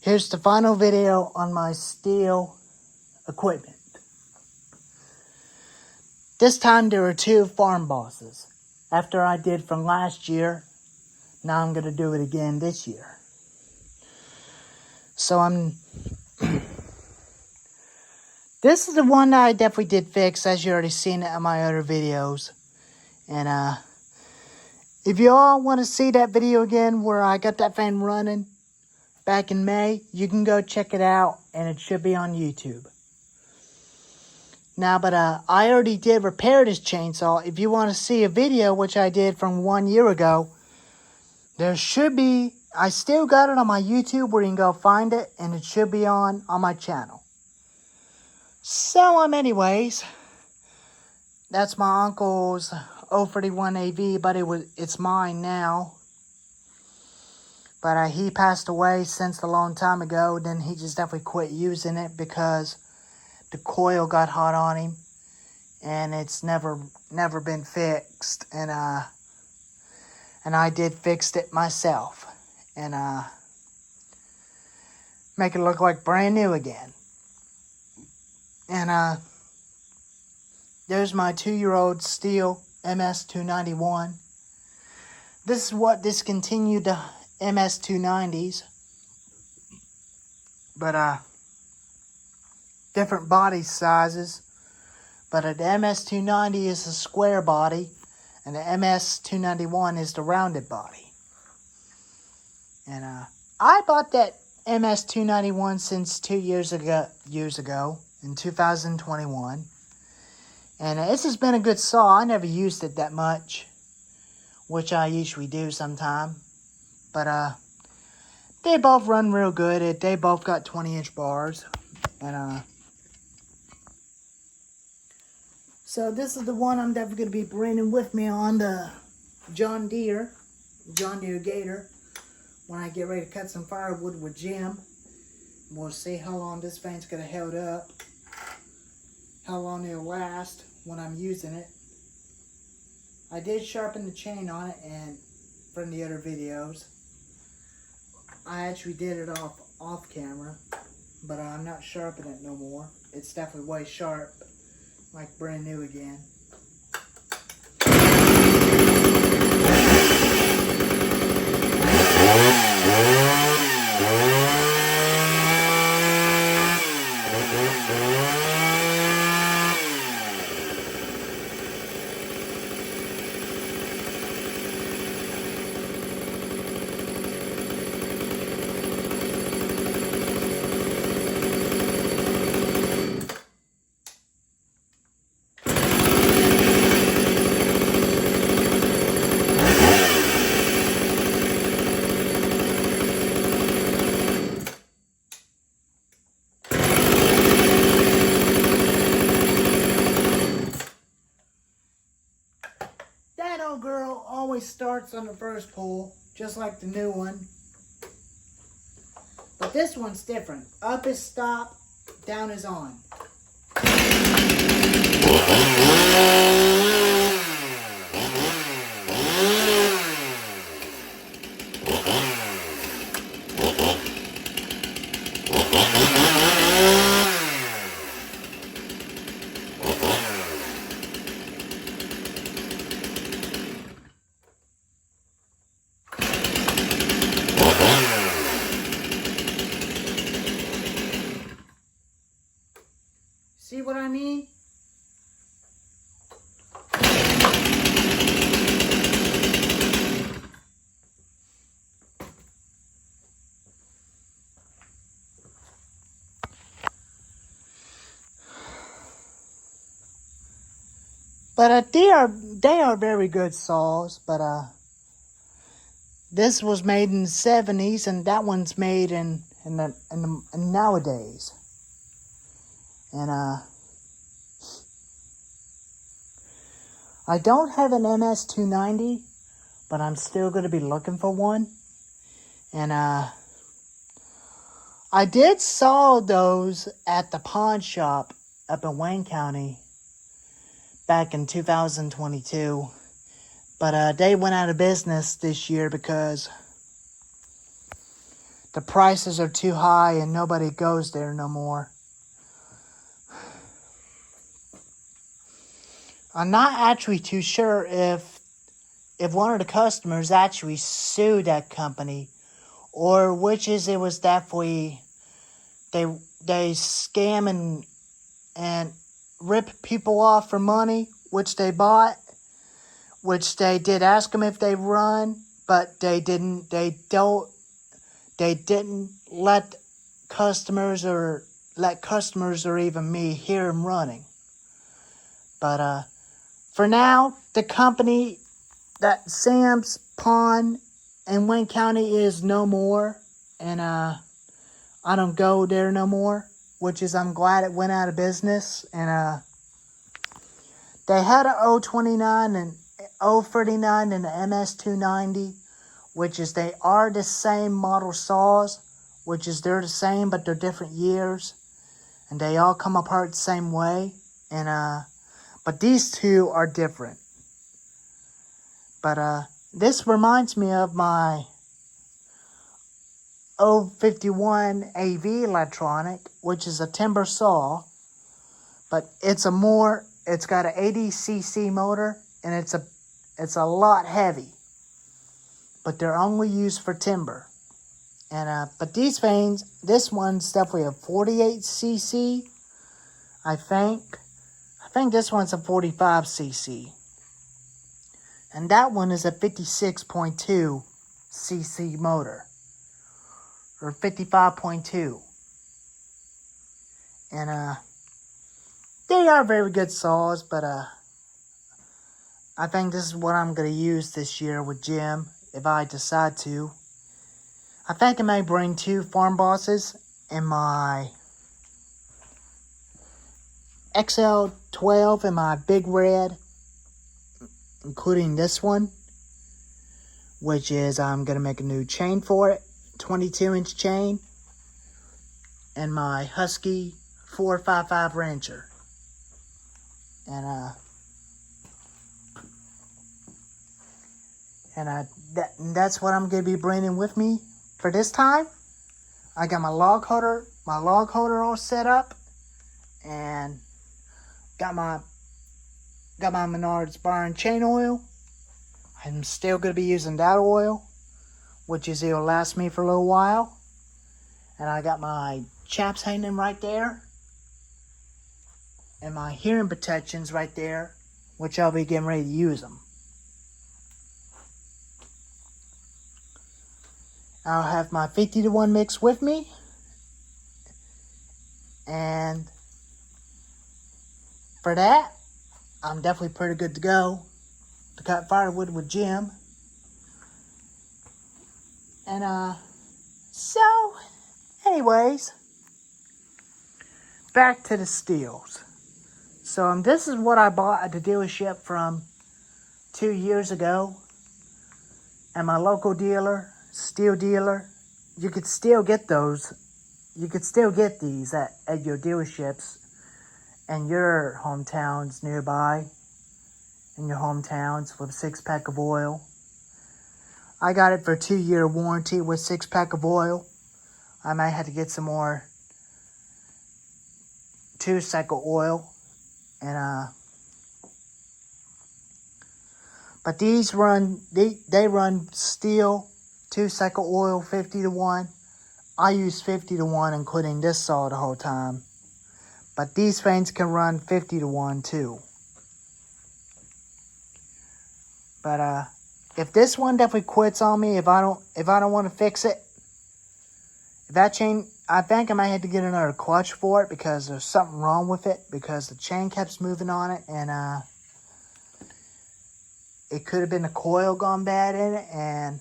Here's the final video on my stihl equipment. This time there were 2 farm bosses. After I did from last year, now I'm going to do it again this year. So this is the one that I definitely did fix, as you already seen it in my other videos. And if you all want to see that video again where I got that fan running back in May, you can go check it out, and it should be on YouTube. Now, but I already did repair this chainsaw. If you want to see a video, which I did from 1 year ago, there should be, I still got it on my YouTube where you can go find it, and it should be on my channel. So, anyways, that's my uncle's 031 AV, but it's mine now. But he passed away since a long time ago. Then he just definitely quit using it because the coil got hot on him, and it's never been fixed. And I did fix it myself, and make it look like brand new again. And there's my 2-year-old stihl MS291. This is what discontinued the MS290s, but different body sizes. But the MS290 is a square body, and the MS291 is the rounded body. And I bought that MS291 since 2 years ago in 2021. And this has been a good saw. I never used it that much, which I usually do sometime. But they both run real good. They both got 20-inch bars. And so this is the one I'm definitely going to be bringing with me on the John Deere Gator when I get ready to cut some firewood with Jim. We'll see how long this fan's going to hold up, how long it'll last when I'm using it. I did sharpen the chain on it, and from the other videos, I actually did it off camera, but I'm not sharpening it no more. It's definitely way sharp, like brand new again. That old girl always starts on the first pull, just like the new one. But this one's different. Up is stop, down is on. See what I mean? But they are very good saws. But this was made in the 70s, and that one's made in nowadays. And I don't have an MS290, but I'm still going to be looking for one. And I did saw those at the pawn shop up in Wayne County back in 2022. But they went out of business this year because the prices are too high and nobody goes there no more. I'm not actually too sure if one of the customers actually sued that company, or which is it was definitely they scam and rip people off for money, which they bought, which they did ask them if they run, but they didn't let customers or even me hear them running. But for now, the company that Sam's Pawn in Wayne County is no more, and I don't go there no more, which is I'm glad it went out of business. And they had a 029 and 039 and the MS290, which is they are the same model saws, which is they're the same but they're different years, and they all come apart the same way. And but these two are different. But this reminds me of my 051 AV electronic, which is a timber saw, but it's got an 80cc motor, and it's a lot heavy, but they're only used for timber. And but these fans, this one's definitely a 48cc, I think this one's a 45cc, and that one is a 56.2 cc motor, or 55.2. And they are very good saws, but I think this is what I'm going to use this year with Jim, if I decide to. I think I may bring 2 farm bosses in my XL12 and my Big Red, including this one, which is I'm going to make a new chain for it, 22-inch chain, and my Husky 455 Rancher. And that's what I'm going to be bringing with me for this time. I got my log holder all set up, and got my Menards bar and chain oil. I'm still going to be using that oil, which is it'll last me for a little while. And I got my chaps hanging right there, and my hearing protections right there, which I'll be getting ready to use them. I'll have my 50-to-1 mix with me, and for that, I'm definitely pretty good to go to cut firewood with Jim. And so anyways, back to the stihls. So this is what I bought at the dealership from 2 years ago at my local dealer, stihl dealer. You could still get those. You could still get these at your dealerships and your hometowns nearby, in your hometowns, with a 6-pack of oil. I got it for a 2-year warranty with 6-pack of oil. I might have to get some more 2-cycle oil. And but these run, they run stihl 2-cycle oil 50-to-1. I use 50-to-1, including this saw the whole time. But these fans can run 50-to-1 too. But if this one definitely quits on me, if I don't want to fix it, if that chain, I think I might have to get another clutch for it, because there's something wrong with it, because the chain keeps moving on it, and it could have been the coil gone bad in it, and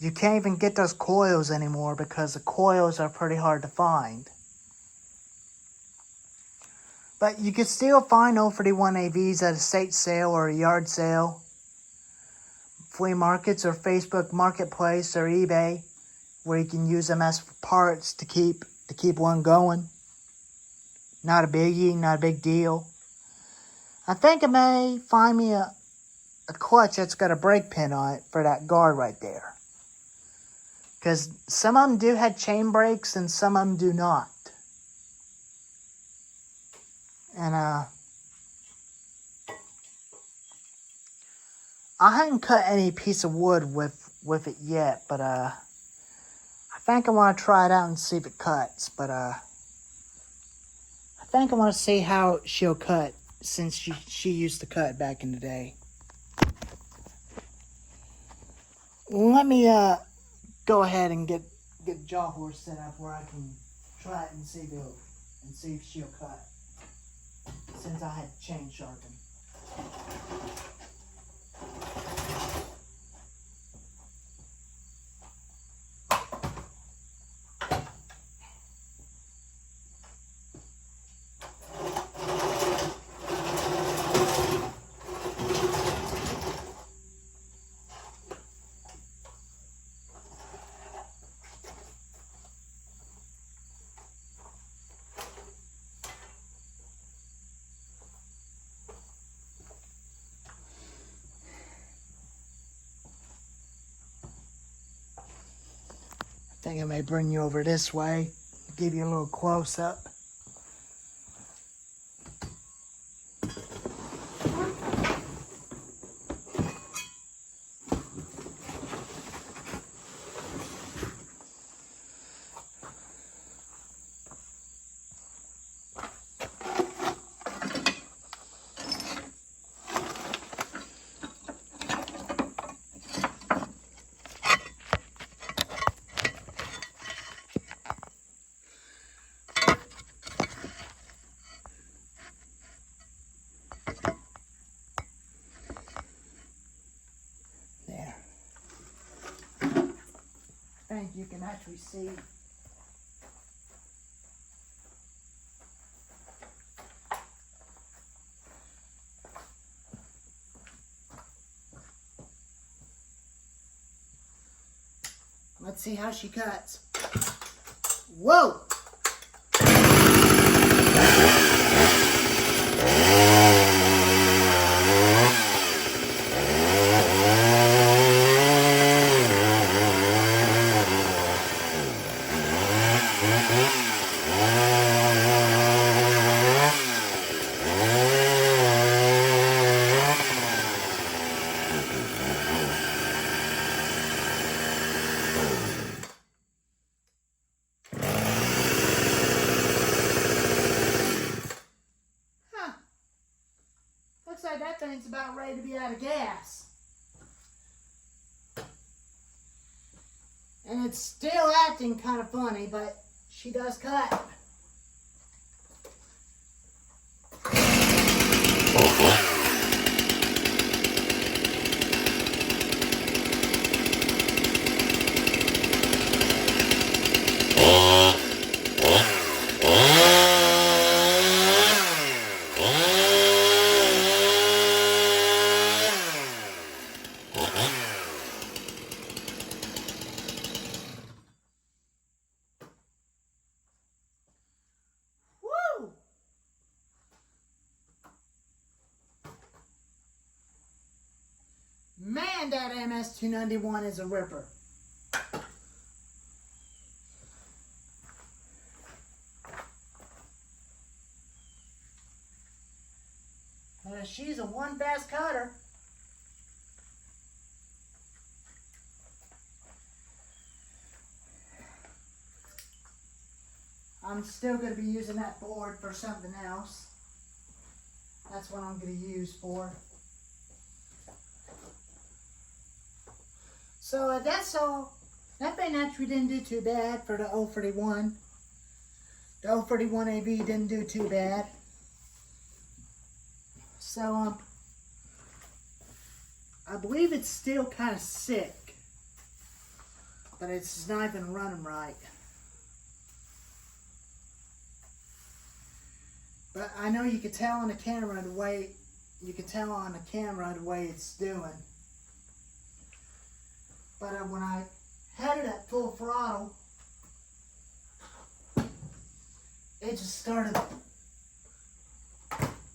you can't even get those coils anymore because the coils are pretty hard to find. But you can still find 041 AVs at a estate sale or a yard sale, flea markets or Facebook Marketplace or eBay, where you can use them as parts to keep one going. Not a biggie, not a big deal. I think I may find me a clutch that's got a brake pin on it for that guard right there. Because some of them do have chain brakes and some of them do not. And I haven't cut any piece of wood with it yet, but I think I want to try it out and see if it cuts. But I think I want to see how she'll cut since she used to cut back in the day. Let me go ahead and get the jaw horse set up where I can try it and see if she'll cut. Since I had chain sharpened. I think I may bring you over this way, give you a little close up. I think you can actually see. Let's see how she cuts. Whoa! Looks like that thing's about ready to be out of gas. And it's still acting kind of funny, but she does cut. Man, that MS-291 is a ripper. She's a one fast cutter. I'm still going to be using that board for something else. That's what I'm going to use for. So that's all. That thing actually didn't do too bad for the 031. The 031 AB didn't do too bad. So I believe it's still kind of sick, but it's not even running right. But I know you can tell on the camera the way it's doing. But when I had it at full throttle, it just started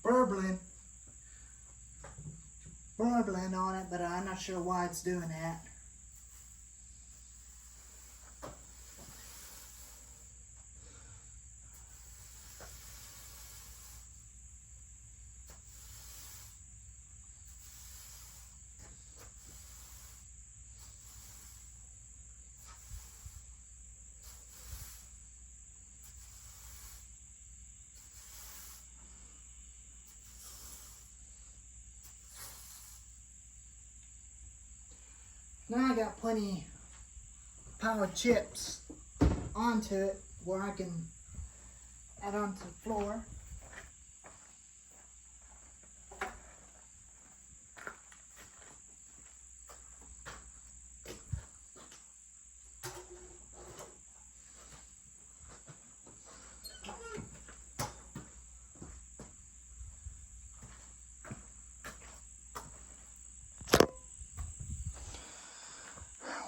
burbling on it, but I'm not sure why it's doing that. Now I got plenty pile of chips onto it where I can add onto the floor.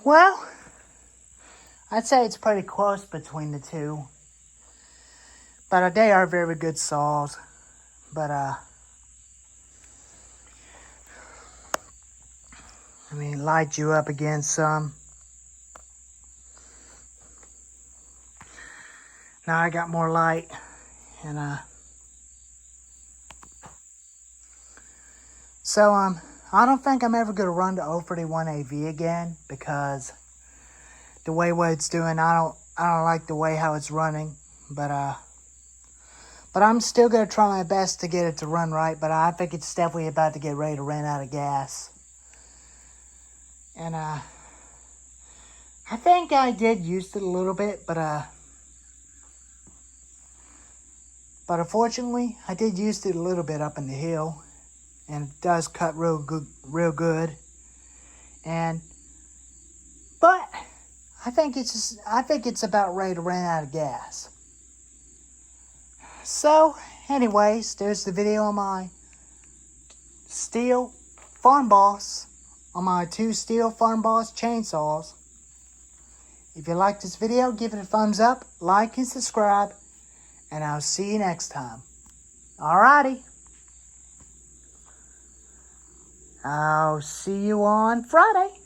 Well, I'd say it's pretty close between the two. But they are very good saws. But, let me light you up again some. Now I got more light. And, so, I don't think I'm ever going to run the 031 AV again because the way what it's doing, I don't like the way how it's running. But I'm still going to try my best to get it to run right. But I think it's definitely about to get ready to run out of gas. And, I think I did use it a little bit, but unfortunately, I did use it a little bit up in the hill. And it does cut real good. But I think it's about ready to run out of gas. So, anyways, there's the video on my Stihl Farm Boss, on my 2 Stihl Farm Boss chainsaws. If you like this video, give it a thumbs up, like, and subscribe, and I'll see you next time. Alrighty. I'll see you on Friday.